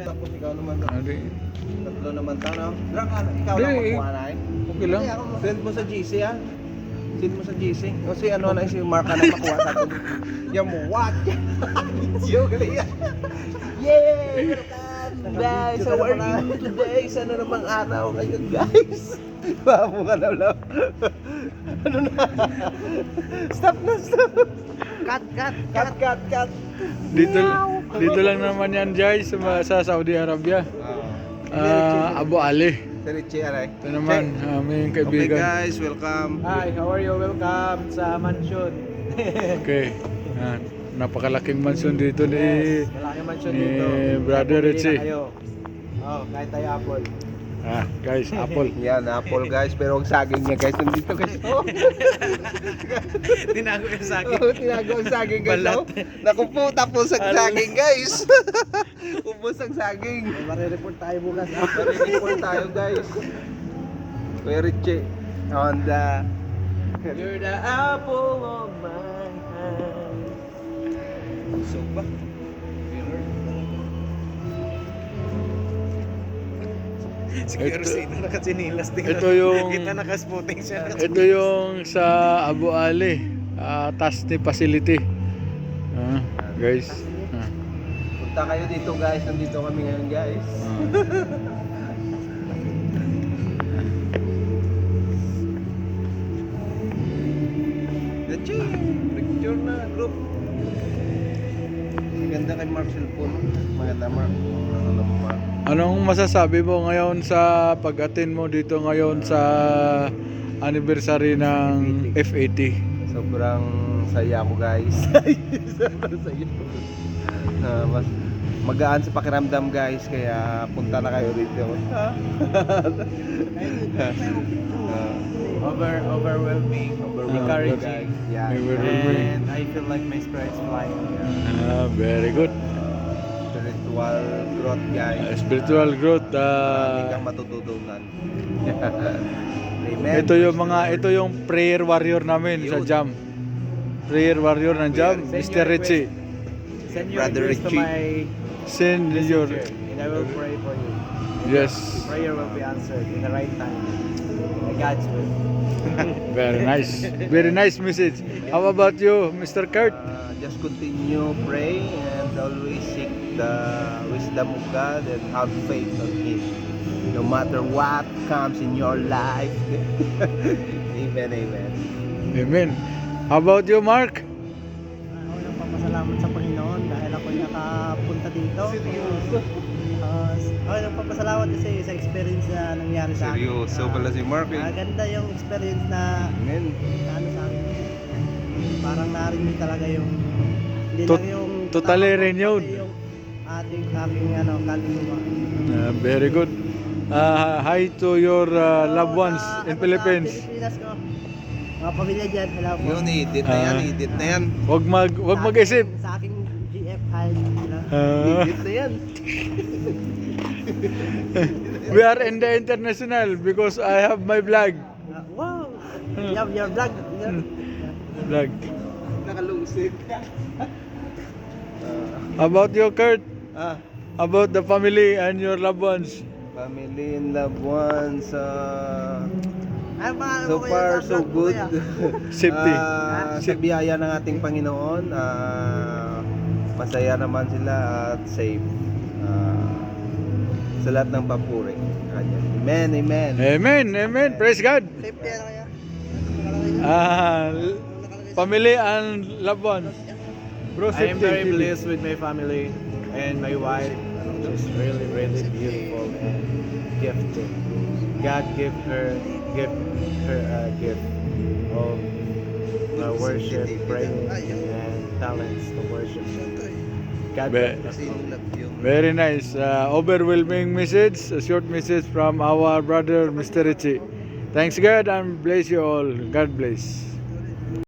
Tapos ikaw naman. Hindi. Tatlo naman tayo. Drunk ano? Ikaw lang Hindi. makuha na eh. Okay lang. Send mo sa GC ah. Send mo sa GC. Kasi ano na si Mark na makuha sa atin. Yan mo, what? Joke lang yan. Yay! Welcome guys! How are you today? Sana namang araw ngayon guys. Babo ka na lang. Ano na? Stop na, stop. Cut. Dito lang naman yan guys sa Saudi Arabia. Abu Ali. Richie, aray. Ito naman aming Okay kaibigan. guys, welcome. Hi, how are you? Welcome sa mansion. Okay. Yan. Napakalaking mansion dito ni Malaki mansion ni dito. Brother Bumili na Richie. kayo. Oh, kahit tayo Apple. Guys, Apple. Yan, Apple guys, pero ang saging niya guys, nandito guys. Oh. Tinago yung saging. Oh, tinago ang saging guys. Balat. Oh. Naku po, tapos ang saging guys. Ubos ang saging. Mare-report tayo bukas. Report tayo guys. Kuya Richie, on the... You're the apple of my eye. Busog ba? Siguro sino nakasinilas din. Ito yung- Kita nakasputing siya. Ito yung sa Abu Ali, Tasni facility. Guys. Punta kayo dito guys, nandito kami ngayon guys. Richie, picture na group. Maganda kay Marcel po. Maganda Mark. Ano mo Mark? Anong masasabi mo ngayon sa pag-attend mo dito ngayon sa anniversary ng F80? Sobrang saya ko guys. Sobrang saya. Mas magaan sa pakiramdam guys, kaya punta na kayo dito. Overwhelming. Encouraging. Yeah. Overwhelming. And I feel like my spirit's flying. Very good. Spiritual growth guys. Spiritual growth. Marami kang matututunan. Amen. Ito yung prayer warrior namin sa Jam. Prayer warrior ng Jam, Send Mr. your Richie. Send your Brother request to Richie. my Send your messenger and I will pray for you. yes. Prayer will be answered in the right time. By God's will. Very nice. Very nice message. How about you, Mr. Kurt? Just continue praying and always seek the wisdom of God and have faith on Him. No matter what comes in your life. Amen, amen. Amen. How about you, Mark? Ako nang papasalamat sa Panginoon dahil ako nakapunta dito. Ako nang papasalamat kasi sa experience na nangyari sa akin. Seryoso pala si Mark. Ganda yung experience na Amen. ano sa akin. Parang narinig talaga yung hindi Tot- lang yung totally tama, renewed. pati yung aking kaluluwa. Very good. Hi to your loved ones in Philippines. Pilipinas ko. Mga pamilya dyan, hello po. Yun, edit na yan, edit na yan. Wag mag-isip. Sa aking GF hi. Edit na yan. We are in the international because I have my vlog. Wow! Your vlog. Vlog. Nakalungsik. How about you, Kurt? Ah, About the family and your loved ones? family and loved ones. Ay, mga So far, so good. Safety. Sa biyaya ng ating Panginoon, masaya naman sila at safe. Sa lahat ng papuri. Amen, amen. Amen. Praise God. Safety ano kaya? Family and loved ones. Bro, I am safety. very blessed with my family and my wife. She's really, really beautiful and gifted. God give her a gift of worship, praying, and talents to worship Him. God bless us all. Very nice. Overwhelming message, a short message from our brother Mr. Richie. Thanks God and bless you all. God bless.